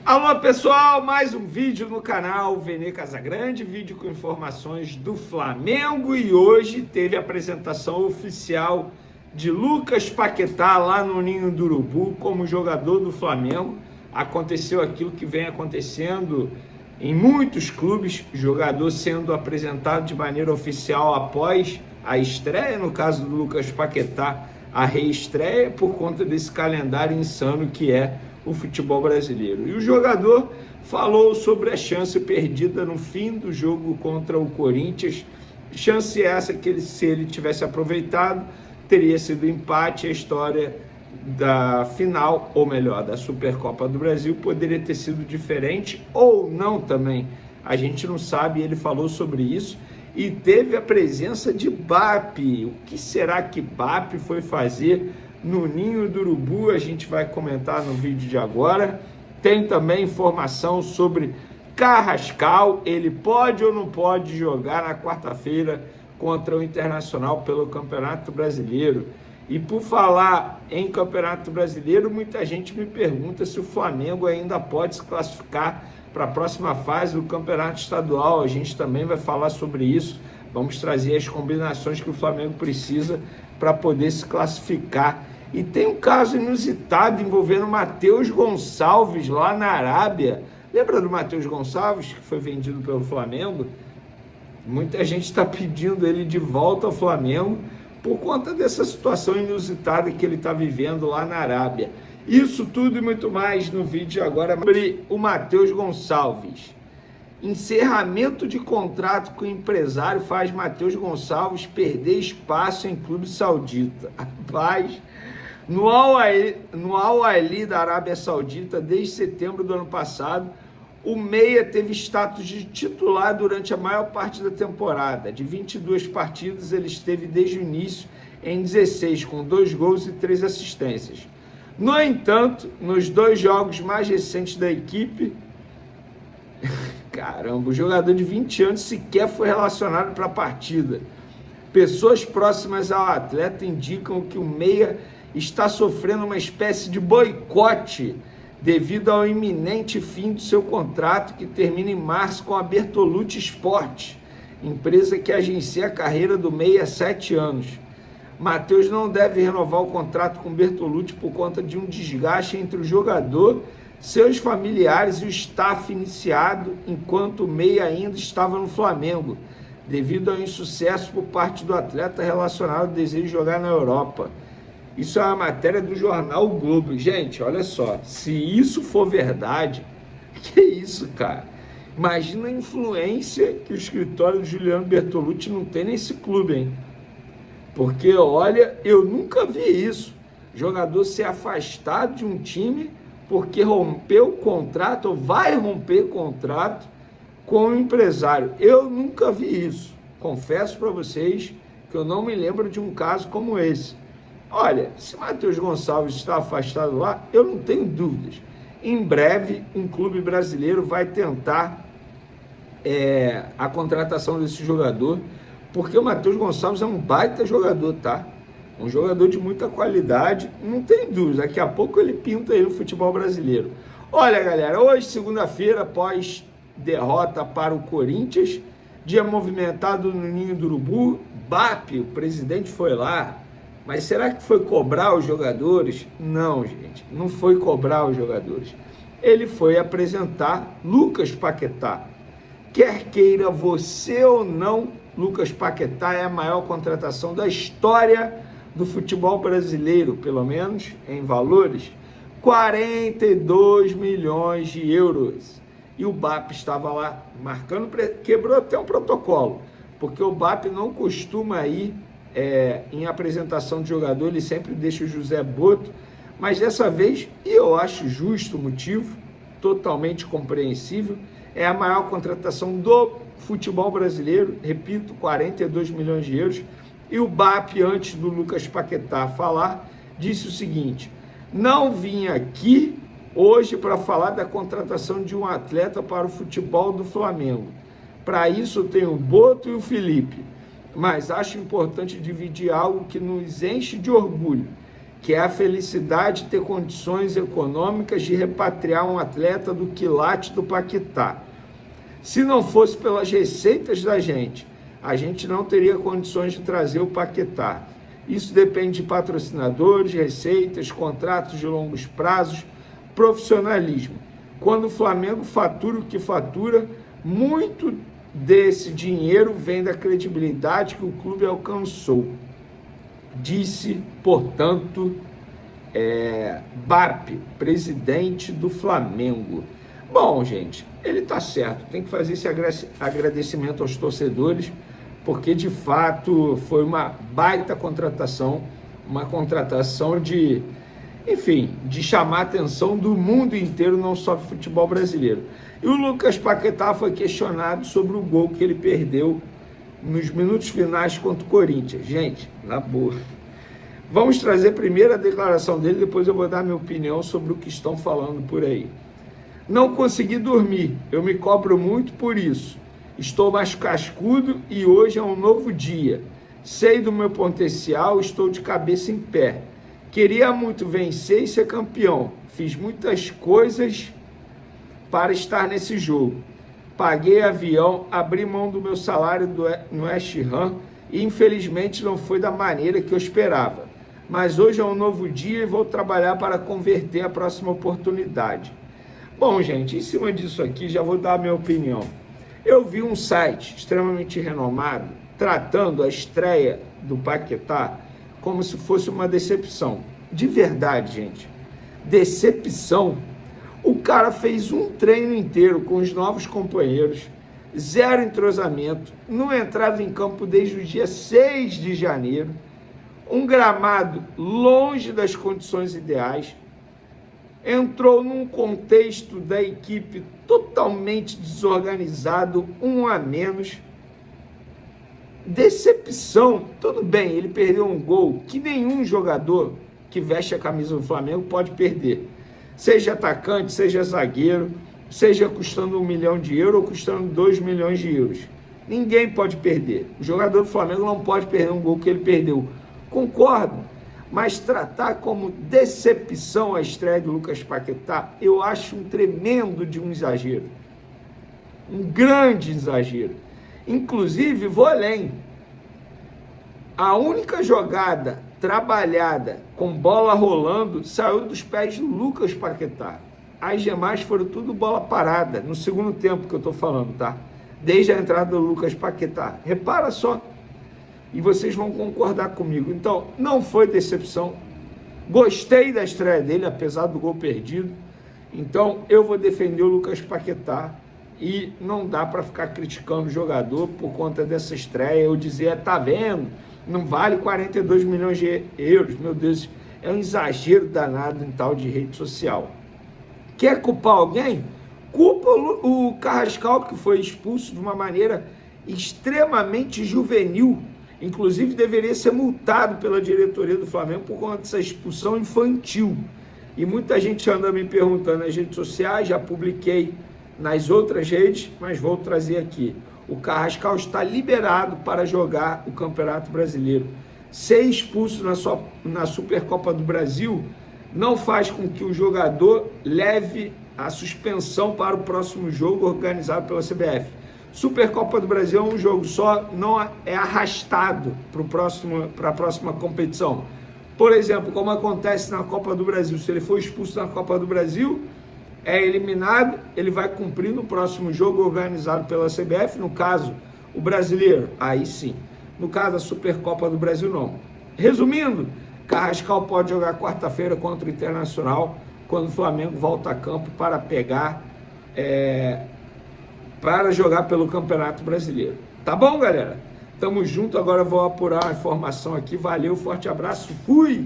Alô pessoal, mais um vídeo no canal Vene Casagrande, vídeo com informações do Flamengo, e hoje teve a apresentação oficial de Lucas Paquetá lá no Ninho do Urubu como jogador do Flamengo. Aconteceu aquilo que vem acontecendo em muitos clubes, jogador sendo apresentado de maneira oficial após a estreia, no caso do Lucas Paquetá, a reestreia por conta desse calendário insano que é o futebol brasileiro. E o jogador falou sobre a chance perdida no fim do jogo contra o Corinthians, chance essa que se ele tivesse aproveitado, teria sido empate. A história da final, ou melhor, da Supercopa do Brasil, poderia ter sido diferente ou não também. A gente não sabe, ele falou sobre isso. E teve a presença de BAP. O que será que BAP foi fazer no Ninho do Urubu? A gente vai comentar no vídeo de agora. Tem também informação sobre Carrascal. Ele pode ou não pode jogar na quarta-feira contra o Internacional pelo Campeonato Brasileiro? E por falar em Campeonato Brasileiro, muita gente me pergunta se o Flamengo ainda pode se classificar para a próxima fase do Campeonato Estadual. A gente também vai falar sobre isso. Vamos trazer as combinações que o Flamengo precisa para poder se classificar. E tem um caso inusitado envolvendo o Matheus Gonçalves lá na Arábia. Lembra do Matheus Gonçalves, que foi vendido pelo Flamengo? Muita gente está pedindo ele de volta ao Flamengo por conta dessa situação inusitada que ele está vivendo lá na Arábia. Isso tudo e muito mais no vídeo agora sobre o Matheus Gonçalves. Encerramento de contrato com o empresário faz Matheus Gonçalves perder espaço em clube saudita. Rapaz, no Al Ahly da Arábia Saudita, desde setembro do ano passado, o meia teve status de titular durante a maior parte da temporada. De 22 partidas, ele esteve desde o início em 16, com 2 gols e 3 assistências. No entanto, nos 2 jogos mais recentes da equipe, caramba, o jogador de 20 anos sequer foi relacionado para a partida. Pessoas próximas ao atleta indicam que o meia está sofrendo uma espécie de boicote devido ao iminente fim do seu contrato, que termina em março com a Bertolucci Sport, empresa que agencia a carreira do meia há 7 anos. Matheus não deve renovar o contrato com Bertolucci por conta de um desgaste entre o jogador, seus familiares e o staff iniciado enquanto o meia ainda estava no Flamengo, devido ao insucesso por parte do atleta relacionado ao desejo de jogar na Europa. Isso é uma matéria do jornal O Globo. Gente, olha só, se isso for verdade, que isso, cara? Imagina a influência que o escritório do Juliano Bertolucci não tem nesse clube, hein? Porque, olha, eu nunca vi isso. Jogador ser afastado de um time porque rompeu o contrato ou vai romper contrato com o empresário. Eu nunca vi isso. Confesso para vocês que eu não me lembro de um caso como esse. Olha, se Matheus Gonçalves está afastado lá, eu não tenho dúvidas. Em breve, um clube brasileiro vai tentar a contratação desse jogador, porque o Matheus Gonçalves é um baita jogador, tá? Um jogador de muita qualidade, não tem dúvida. Daqui a pouco ele pinta aí no futebol brasileiro. Olha, galera, hoje, segunda-feira, após derrota para o Corinthians, dia movimentado no Ninho do Urubu, BAP, o presidente, foi lá. Mas será que foi cobrar os jogadores? Não, gente, não foi cobrar os jogadores. Ele foi apresentar Lucas Paquetá. Quer queira você ou não, Lucas Paquetá é a maior contratação da história do futebol brasileiro, pelo menos em valores, 42 milhões de euros. E o BAP estava lá marcando, quebrou até um protocolo, porque o BAP não costuma ir em apresentação de jogador, ele sempre deixa o José Boto, mas dessa vez, e eu acho justo o motivo, totalmente compreensível, é a maior contratação do futebol brasileiro, repito, 42 milhões de euros, e o BAP, antes do Lucas Paquetá falar, disse o seguinte: não vim aqui hoje para falar da contratação de um atleta para o futebol do Flamengo, para isso eu tenho o Boto e o Felipe, mas acho importante dividir algo que nos enche de orgulho. que é a felicidade de ter condições econômicas de repatriar um atleta do quilate do Paquetá. Se não fosse pelas receitas da gente, a gente não teria condições de trazer o Paquetá. Isso depende de patrocinadores, receitas, contratos de longos prazos, profissionalismo. Quando o Flamengo fatura o que fatura, muito desse dinheiro vem da credibilidade que o clube alcançou. Disse, portanto, Barp, presidente do Flamengo. Bom, gente, ele está certo, tem que fazer esse agradecimento aos torcedores, porque de fato foi uma baita contratação, uma contratação de, enfim, de chamar a atenção do mundo inteiro, não só do futebol brasileiro. E o Lucas Paquetá foi questionado sobre o gol que ele perdeu nos minutos finais contra o Corinthians. Gente, na boa. Vamos trazer primeiro a declaração dele, depois eu vou dar minha opinião sobre o que estão falando por aí. Não consegui dormir, eu me cobro muito por isso. Estou mais cascudo e hoje é um novo dia. Sei do meu potencial, estou de cabeça em pé. Queria muito vencer e ser campeão. Fiz muitas coisas para estar nesse jogo. Paguei avião, abri mão do meu salário no West Ham e infelizmente não foi da maneira que eu esperava. Mas hoje é um novo dia e vou trabalhar para converter a próxima oportunidade. Bom, gente, em cima disso aqui já vou dar a minha opinião. Eu vi um site extremamente renomado tratando a estreia do Paquetá como se fosse uma decepção. De verdade, gente, decepção. O cara fez um treino inteiro com os novos companheiros, zero entrosamento, não entrava em campo desde o dia 6 de janeiro, um gramado longe das condições ideais, entrou num contexto da equipe totalmente desorganizado, um a menos. Decepção, tudo bem, ele perdeu um gol que nenhum jogador que veste a camisa do Flamengo pode perder. Seja atacante, seja zagueiro, seja custando 1 milhão de euros ou custando 2 milhões de euros. Ninguém pode perder. O jogador do Flamengo não pode perder um gol que ele perdeu. Concordo, mas tratar como decepção a estreia do Lucas Paquetá, eu acho um tremendo de um exagero. Um grande exagero. Inclusive, vou além. A única jogada trabalhada com bola rolando saiu dos pés do Lucas Paquetá. As demais foram tudo bola parada, no segundo tempo que eu estou falando, tá? Desde a entrada do Lucas Paquetá. Repara só. E vocês vão concordar comigo. Então, não foi decepção. Gostei da estreia dele, apesar do gol perdido. Então, eu vou defender o Lucas Paquetá. E não dá para ficar criticando o jogador por conta dessa estreia. Eu dizer, tá vendo? Não vale 42 milhões de euros. Meu Deus, é um exagero danado em tal de rede social. Quer culpar alguém? Culpa o Carrascal, que foi expulso de uma maneira extremamente juvenil. Inclusive, deveria ser multado pela diretoria do Flamengo por conta dessa expulsão infantil. E muita gente anda me perguntando nas redes sociais, já publiquei nas outras redes, mas vou trazer aqui. O Carrascal está liberado para jogar o Campeonato Brasileiro. Ser expulso na Supercopa do Brasil não faz com que o jogador leve a suspensão para o próximo jogo organizado pela CBF. Supercopa do Brasil é um jogo só, não é arrastado para a próxima competição. Por exemplo, como acontece na Copa do Brasil, se ele for expulso na Copa do Brasil, é eliminado, ele vai cumprir no próximo jogo organizado pela CBF, no caso, o brasileiro, aí sim. No caso, a Supercopa do Brasil, não. Resumindo, Carrascal pode jogar quarta-feira contra o Internacional, quando o Flamengo volta a campo para pegar, para jogar pelo Campeonato Brasileiro. Tá bom, galera? Tamo junto, agora eu vou apurar a informação aqui. Valeu, forte abraço, fui!